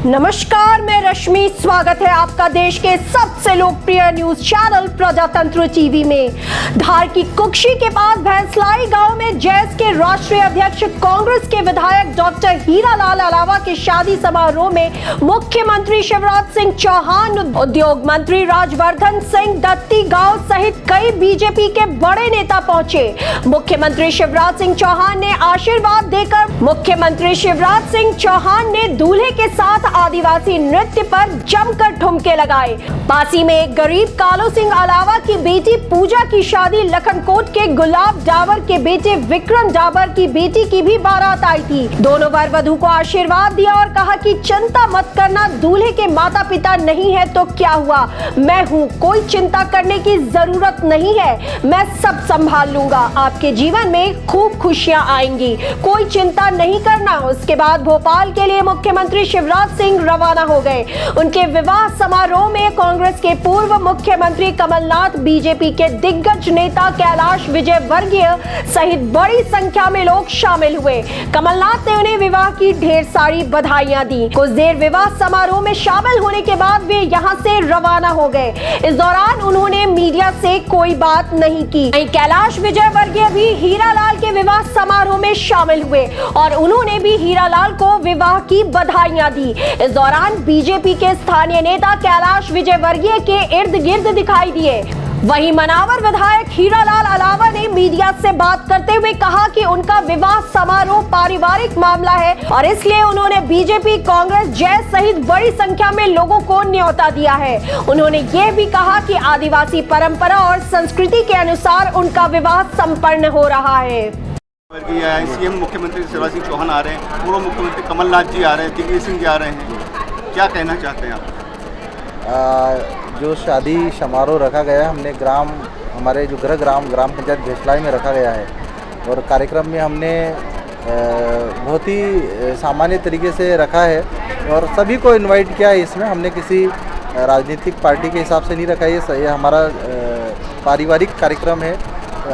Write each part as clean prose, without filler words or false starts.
नमस्कार, मैं रश्मि। स्वागत है आपका देश के सबसे लोकप्रिय न्यूज चैनल प्रजातंत्र टीवी में। धार की कुक्षी के पास भैंसलाई गांव में जैस के राष्ट्रीय अध्यक्ष कांग्रेस के विधायक डॉक्टर हीरालाल अलावा के शादी समारोह में मुख्यमंत्री शिवराज सिंह चौहान, उद्योग मंत्री राजवर्धन सिंह दत्ती गांव सहित कई बीजेपी के बड़े नेता पहुंचे। मुख्यमंत्री शिवराज सिंह चौहान ने आशीर्वाद देकर दूल्हे के साथ आदिवासी नृत्य पर जमकर ठुमके लगाए। पासी में एक गरीब कालू सिंह अलावा की बेटी पूजा की शादी, लखनकोट के गुलाब डाबर के बेटे विक्रम डाबर की बेटी की भी बारात आई थी। दोनों वर वधू को आशीर्वाद दिया और कहा कि चिंता मत करना, दूल्हे के माता पिता नहीं है तो क्या हुआ, मैं हूँ, कोई चिंता करने की जरूरत नहीं है, मैं सब संभाल लूंगा, आपके जीवन में खूब खुशियां आएंगी, कोई चिंता नहीं करना। उसके बाद भोपाल के लिए मुख्यमंत्री शिवराज सिंह रवाना हो गए। उनके विवाह समारोह में कांग्रेस के पूर्व मुख्यमंत्री कमलनाथ, बीजेपी के दिग्गज नेता कैलाश विजयवर्गीय सहित बड़ी संख्या में लोग शामिल हुए। कमलनाथ ने उन्हें विवाह की ढेर सारी बधाइयां दी। कुछ देर विवाह समारोह में शामिल होने के बाद वे यहां से रवाना हो गए। इस दौरान उन्होंने मीडिया से कोई बात नहीं की। कैलाश विजयवर्गीय भी हीरालाल के विवाह समारोह में शामिल हुए और उन्होंने भी हीरालाल को विवाह की बधाइयां दी। इस दौरान बीजेपी के स्थानीय नेता कैलाश विजयवर्गीय के इर्द गिर्द दिखाई दिए। वहीं मनावर विधायक हीरालाल अलावा ने मीडिया से बात करते हुए कहा कि उनका विवाह समारोह पारिवारिक मामला है और इसलिए उन्होंने बीजेपी, कांग्रेस, जैस सहित बड़ी संख्या में लोगों को न्योता दिया है। उन्होंने ये भी कहा कि आदिवासी परंपरा और संस्कृति के अनुसार उनका विवाह संपन्न हो रहा है। सीएम मुख्यमंत्री शिवराज सिंह चौहान आ रहे हैं, पूर्व मुख्यमंत्री कमलनाथ जी आ रहे हैं, दिग्विजय सिंह जी आ रहे हैं, क्या कहना चाहते हैं आप? जो शादी समारोह रखा गया है, हमने हमारे जो ग्राम पंचायत भैंसलाई में रखा गया है और कार्यक्रम में हमने बहुत ही सामान्य तरीके से रखा है और सभी को इनवाइट किया है। इसमें हमने किसी राजनीतिक पार्टी के हिसाब से नहीं रखा है। ये हमारा पारिवारिक कार्यक्रम है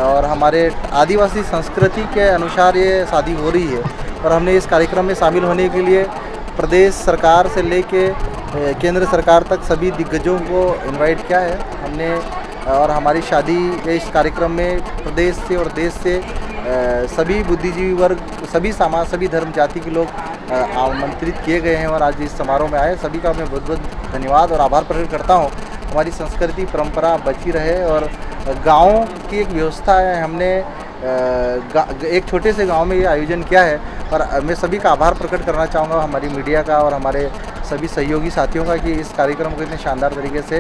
और हमारे आदिवासी संस्कृति के अनुसार ये शादी हो रही है और हमने इस कार्यक्रम में शामिल होने के लिए प्रदेश सरकार से लेके केंद्र सरकार तक सभी दिग्गजों को इनवाइट किया है हमने। और हमारी शादी के इस कार्यक्रम में प्रदेश से और देश से सभी बुद्धिजीवी वर्ग, सभी समाज, सभी धर्म जाति के लोग आमंत्रित किए गए हैं और आज इस समारोह में आए। सभी का मैं बहुत बहुत धन्यवाद और आभार प्रकट करता हूँ। हमारी संस्कृति परंपरा बची रहे और गाँव की एक व्यवस्था है। हमने एक छोटे से गांव में ये आयोजन किया है और मैं सभी का आभार प्रकट करना चाहूँगा, हमारी मीडिया का और हमारे सभी सहयोगी साथियों का, कि इस कार्यक्रम को इतने शानदार तरीके से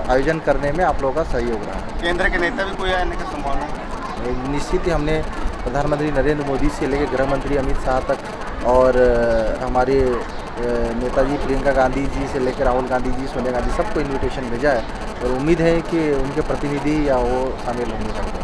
आयोजन करने में आप लोगों का सहयोग रहा। केंद्र के नेता भी कोई आने का संभावना है? निश्चित ही हमने प्रधानमंत्री नरेंद्र मोदी से लेकर गृह मंत्री अमित शाह तक और हमारे नेताजी प्रियंका गांधी जी से लेकर राहुल गांधी जी, सोनिया गांधी, सबको इन्विटेशन भेजा है और उम्मीद है कि उनके प्रतिनिधि या वो शामिल होंगे।